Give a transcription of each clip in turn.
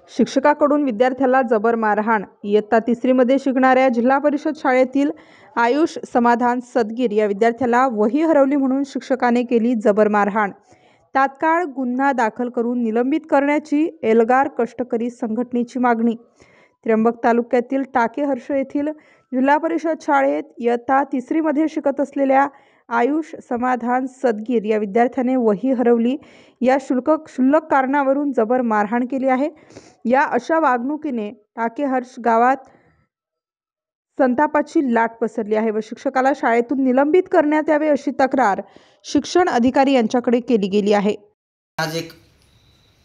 शिक्षकाकडून विद्यार्थ्याला जबर मारहाण. इयत्ता 3री मध्ये शिकणाऱ्या जिल्हा परिषद शाळेतील आयुष समाधान सदगीर या विद्यार्थ्याला वही हरवली म्हणून शिक्षकाने केली जबर मारहाण. तात्काळ गुन्हा दाखल करून निलंबित करण्याची एल्गार कष्टकरी संघटनेची मागणी. त्र्यंबक तालुक्यातील टाकेहर्ष येथील जिल्हा परिषद शाळेत इयत्ता 3री मध्ये शिकत असलेल्या आयुष समाधान सदगीर या विद्यार्थ्याने वही हरवली या क्षुल्लक कारणावरून जबर मारहाण केली आहे. या अशा वागणुकीने टाकेहर्ष गावात संतापाची लाट पसरली आहे व शिक्षकाला शाळेतून निलंबित करण्यात यावे अशी तक्रार शिक्षण अधिकारी यांच्याकडे केली गेली आहे. आज एक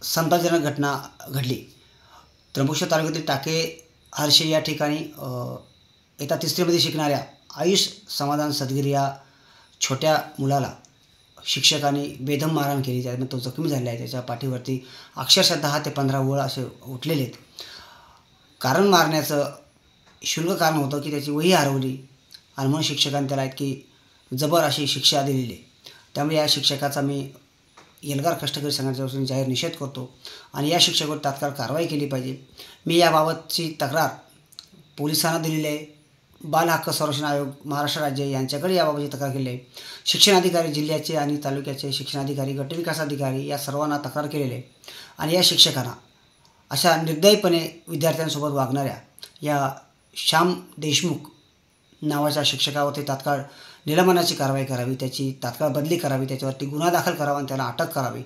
संतापजनक घटना घडली. त्र्यंबकेश्वर तालुक्यातील टाकेहर्ष या ठिकाणी इयत्ता 3री मध्ये शिकणाऱ्या आयुष समाधान सदगीर या छोट्या मुलाला शिक्षकाने बेदम मारहाण केली. त्यामुळे तो जखमी झालेला आहे. त्याच्या पाठीवरती अक्षरशः 10 ते 15 वळ असे उठलेले आहेत. कारण मारण्याचं क्षुल्लक कारण होतं की त्याची वही हरवली आणि म्हणून शिक्षकाने त्याला इतकी जबर अशी शिक्षा दिलेली आहे. त्यामुळे या शिक्षकाचा मी एल्गार कष्टकरी संघटनेच्या जाहीर निषेध करतो आणि या शिक्षकावर तात्काळ कारवाई केली पाहिजे. मी याबाबतची तक्रार पोलिसांना दिलेली आहे. बाल हक्क संरक्षण आयोग महाराष्ट्र राज्य यांच्याकडे याबाबतची तक्रार केली आहे. शिक्षण अधिकारी जिल्ह्याचे आणि तालुक्याचे शिक्षण अधिकारी, गट विकास अधिकारी या सर्वांना तक्रार केलेली आहे आणि या शिक्षकांना अशा निर्दयीपणे विद्यार्थ्यांसोबत वागणाऱ्या या श्याम देशमुख नावाच्या शिक्षकावरती तात्काळ निलंबनाची कारवाई करावी, त्याची तात्काळ बदली करावी, त्याच्यावरती गुन्हा दाखल करावा आणि त्याला अटक करावी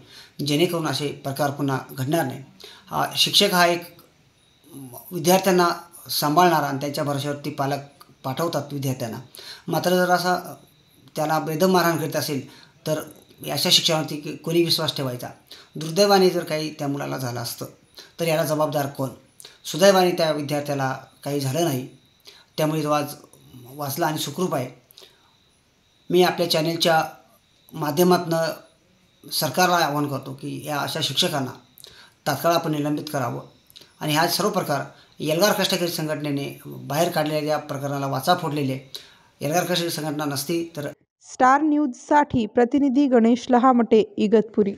जेणेकरून असे प्रकार पुन्हा घडणार नाही. शिक्षक हा एक विद्यार्थ्यांना सांभाळणारा आणि त्याच्या भरोश्यावरती पालक पाठवतात विद्यार्थ्यांना. मात्र जर असा त्याला बेदम मारहाण करीत असेल तर अशा शिक्षकावरती कोणी विश्वास ठेवायचा. दुर्दैवाने जर काही त्या मुलाला झालं असतं तर याला जबाबदार कोण? सुदैवाने त्या विद्यार्थ्याला काही झालं नाही. त्यामुळे तो आज वाचला आणि सुखरूप आहे. मी आपल्या चॅनलच्या माध्यमातून सरकारला आवाहन करतो की या अशा शिक्षकांना तात्काळ आपण निलंबित करावं आणि हा सर्व प्रकार एल्गार कष्टकरी संघटनेने बाहेर काढलेल्या या प्रकरणाला वाचा फोडलेली आहे. एल्गार कष्टकरी संघटना नसती तर. स्टार न्यूजसाठी प्रतिनिधी गणेश लहामटे, इगतपुरी.